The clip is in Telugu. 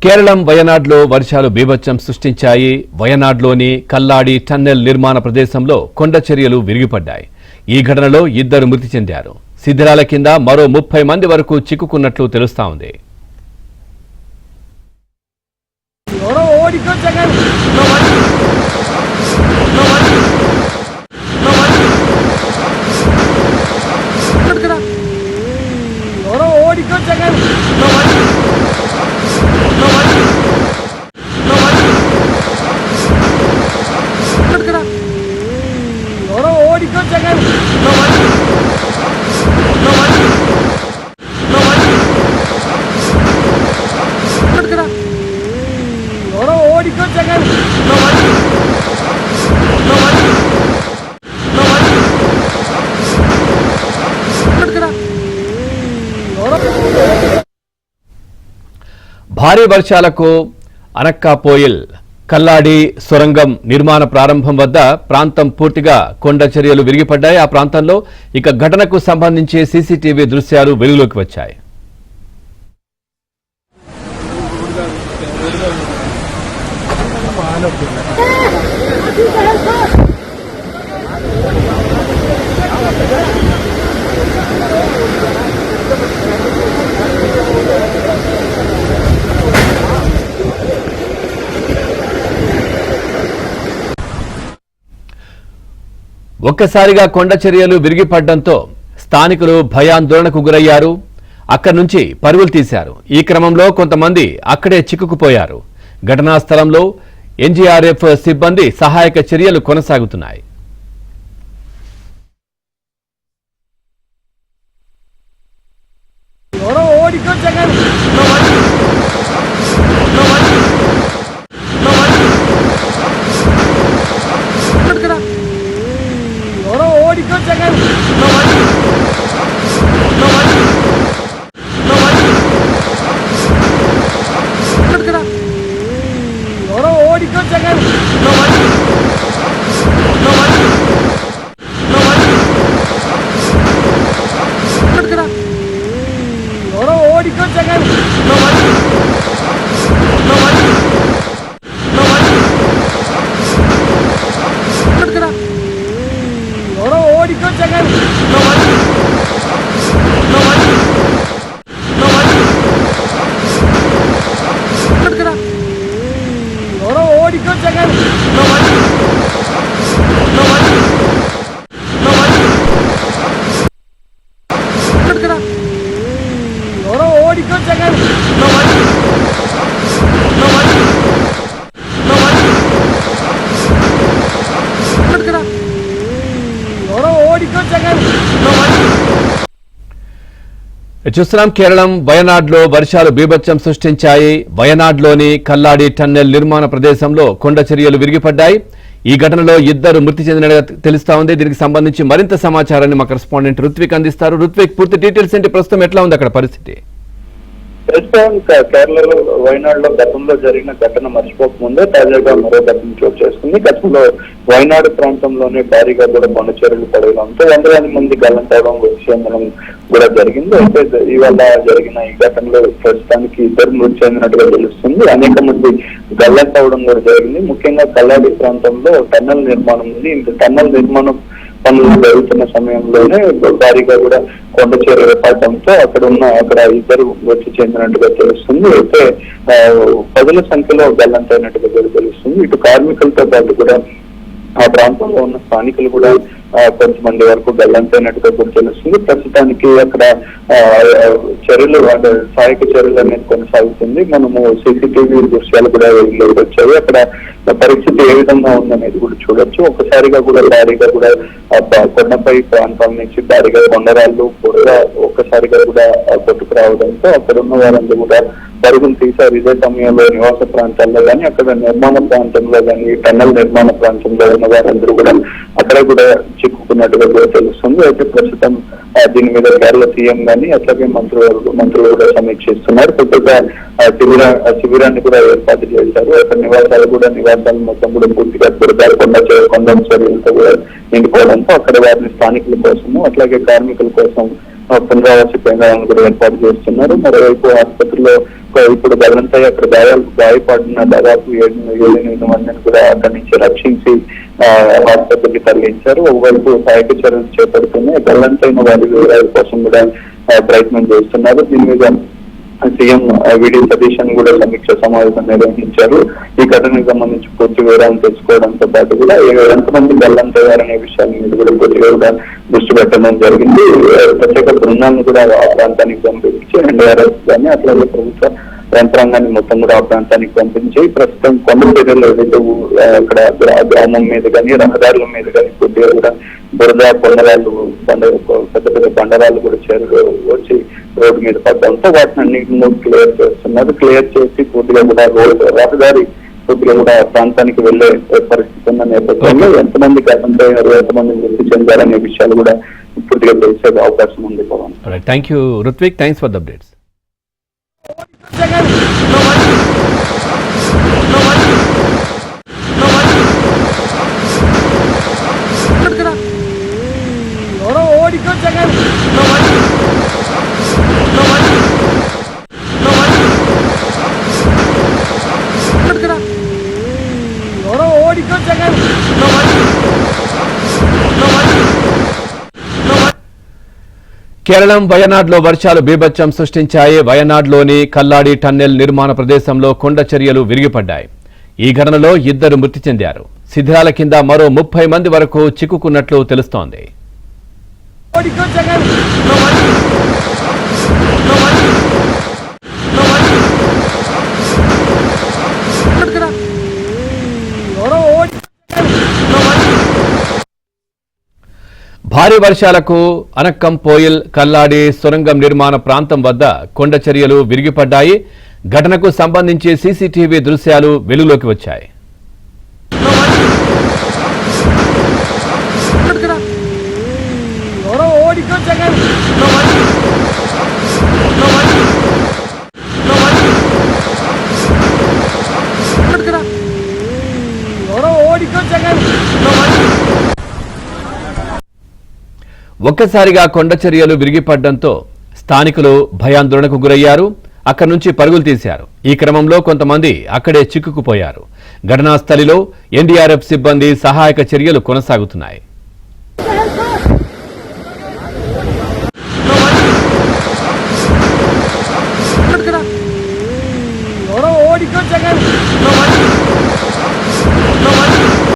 కేరళం వయనాడ్లో వర్షాలు బీభత్సం సృష్టించాయి. వయనాడ్లోని కల్లాడి టన్నెల్ నిర్మాణ ప్రదేశంలో కొండ చర్యలు విరిగిపడ్డాయి. ఈ ఘటనలో 2 మృతి చెందారు. శిథిలాల కింద మరో 30 మంది వరకు చిక్కుకున్నట్లు తెలుస్తా ఉంది. భారీ వర్షాలకు అనక్కాపోయిల్ కల్లాడి సొరంగం నిర్మాణ ప్రారంభం వద్ద ప్రాంతం పూర్తిగా కొండ చర్యలు విరిగిపడ్డాయి. ఆ ప్రాంతంలో ఇక ఘటనకు సంబంధించి సీసీటీవీ దృశ్యాలు వెలుగులోకి వచ్చాయి. ఒక్కసారిగా కొండ చర్యలు విరిగిపడడంతో స్థానికులు భయాందోళనకు గురయ్యారు. అక్కడి నుంచి పరుగులు తీశారు. ఈ క్రమంలో కొంతమంది అక్కడే చిక్కుకుపోయారు. ఘటనా స్థలంలో ఎన్డీఆర్ఎఫ్ సిబ్బంది సహాయక చర్యలు కొనసాగుతున్నాయి. చూస్తున్నాం. కేరళం వయనాడ్లో వర్షాలు బీభత్సం సృష్టించాయి. వయనాడ్లోని కల్లాడి టన్నెల్ నిర్మాణ ప్రదేశంలో కొండ చర్యలు విరిగిపడ్డాయి. ఈ ఘటనలో 2 మృతి చెందినట్టుగా తెలుస్తా ఉంది. దీనికి సంబంధించి మరింత సమాచారాన్ని మా కరెస్పాండెంట్ రుత్విక్ అందిస్తారు. రుత్విక్, పూర్తి డీటెయిల్స్ ఏంటి? ప్రస్తుతం ఎట్లా ఉంది అక్కడ పరిస్థితి? ప్రస్తుతం కేరళలో వయనాడులో గతంలో జరిగిన ఘటన మర్చిపోకముందే తాజాగా మరో ఘటన చోటు చేసుకుంది. గతంలో వయనాడు ప్రాంతంలోనే భారీగా కూడా కొండ చర్యలు పడడంతో 100 మంది గల్లంతవడం మృతి చెందడం కూడా జరిగింది. అయితే ఇవాళ జరిగిన ఈ ఘటనలో ప్రస్తుతానికి 2 మృతి చెందినట్టుగా తెలుస్తుంది. అనేక మంది గల్లంతవడం కూడా జరిగింది. ముఖ్యంగా కల్లాడి ప్రాంతంలో టన్నెల్ నిర్మాణం ఉంది. టన్నెల్ నిర్మాణం పనులు జరుగుతున్న సమయంలోనే భారీగా కూడా కొండ చర్యలు పడటంతో అక్కడ 2 మృతి చెందినట్టుగా తెలుస్తుంది. అయితే 10ల సంఖ్యలో గల్లంతైనట్టుగా కూడా తెలుస్తుంది. ఇటు కార్మికులతో పాటు కూడా ఆ ప్రాంతంలో ఉన్న స్థానికులు కూడా కొంతమంది వరకు గల్లంతైనట్టుగా కూడా తెలుస్తుంది. ప్రస్తుతానికి అక్కడ చర్యలు సహాయక చర్యలు అనేది కొనసాగుతుంది. మనము సీసీటీవీ దృశ్యాలు కూడా వచ్చాయి. అక్కడ పరిస్థితి ఏ విధంగా ఉందనేది కూడా చూడొచ్చు. ఒక్కసారిగా కూడా భారీగా కూడా కొండపై ప్రాంతాల నుంచి భారీగా కొండరాళ్ళు కూడా ఒక్కసారిగా కూడా కొట్టుకు రావడంతో అక్కడ ఉన్న వారందరూ కూడా పరుగులు తీశారు. ఇదే సమయంలో నివాస ప్రాంతాల్లో కానీ అక్కడ నిర్మాణ ప్రాంతంలో కానీ టన్నెల్ నిర్మాణ ప్రాంతంలో ఉన్న వారందరూ కూడా అక్కడ కూడా చిక్కుకున్నట్టుగా కూడా తెలుస్తుంది. అయితే ప్రస్తుతం దీని మీద కేరళ సీఎం కానీ అట్లాగే మంత్రులు కూడా సమీక్షిస్తున్నారు. కొత్తగా శిబిరాన్ని కూడా ఏర్పాటు చేశారు. అక్కడ నివాసాలు మొత్తం కూడా పూర్తిగా కొండ చర్యలతో కూడా నిండిపోవడంతో అక్కడ వారిని స్థానికుల కోసము అట్లాగే కార్మికుల కోసం పునరావాస కేంద్రాలను కూడా ఏర్పాటు చేస్తున్నారు. మరోవైపు ఆసుపత్రిలో ఇప్పుడు గల్లంతయ్య అక్కడ గాయపడిన దాదాపు 7-8 మందిని కూడా అక్కడి నుంచి రక్షించి ఆసుపత్రికి తరలించారు. ఒకవైపు సహాయక చర్యలు చేపడుతున్నాయి. గల్లంతైన వారి వివరాల కోసం కూడా ప్రయత్నం చేస్తున్నారు. దీని మీద సీఎం విడి సతీశన్ కూడా సమీక్ష సమావేశం నిర్వహించారు. ఈ ఘటనకు సంబంధించి పూర్తి వివరాలు తెలుసుకోవడంతో పాటు కూడా ఎంతమంది గల్లంతయ్యారనే విషయాల మీద కూడా పూర్తిగా కూడా దృష్టి పెట్టడం జరిగింది. ప్రత్యేక బృందాలను కూడా ఆ ప్రాంతానికి పంపించి NDRF కానీ అట్లాగే ప్రభుత్వ యంత్రాంగాన్ని మొత్తం కూడా ఆ ప్రాంతానికి పంపించి ప్రస్తుతం కొండ చర్యలు ఏదైతే అక్కడ గ్రామం మీద కానీ రహదారుల మీద కానీ పూర్తిగా కూడా బురద కొండరాళ్ళు పెద్ద పెద్ద బండరాళ్ళు కూడా వచ్చి రోడ్డు మీద పడడంతో వాటిని అన్నింటినీ క్లియర్ చేస్తున్నారు. క్లియర్ చేసి పూర్తిగా కూడా రహదారి పూర్తిగా కూడా ప్రాంతానికి వెళ్లే పరిస్థితి ఉన్న నేపథ్యంలో ఎంతమంది గతంలో ఎంతమంది మృతి చెందారనే విషయాలు కూడా పూర్తిగా తెలిసే అవకాశం ఉంది. Pavan, thank you Ruthvik, thanks for the updates. Keralam వయనాడ్లో వర్షాలు బీభత్సం సృష్టించాయి. వయనాడ్లోని కల్లాడి టన్నెల్ నిర్మాణ ప్రదేశంలో కొండ చర్యలు విరిగిపడ్డాయి. ఈ ఘటనలో 2 మృతి చెందారు. శిథిలాల కింద మరో 30 మంది వరకు చిక్కుకున్నట్లు తెలుస్తోంది. భారీ వర్షాలకు అనక్కంపోయిల్ కల్లాడి సొరంగం నిర్మాణ ప్రాంతం వద్ద కొండ చర్యలు విరిగిపడ్డాయి. ఘటనకు సంబంధించి సీసీటీవీ దృశ్యాలు వెలుగులోకి వచ్చాయి. ఒక్కసారిగా కొండ చర్యలు విరిగిపడడంతో స్థానికులు భయాందోళనకు గురయ్యారు. అక్కడి నుంచి పరుగులు తీశారు. ఈ క్రమంలో కొంతమంది అక్కడే చిక్కుకుపోయారు. ఘటనా స్థలిలో NDRF సిబ్బంది సహాయక చర్యలు కొనసాగుతున్నాయి. ఓడికో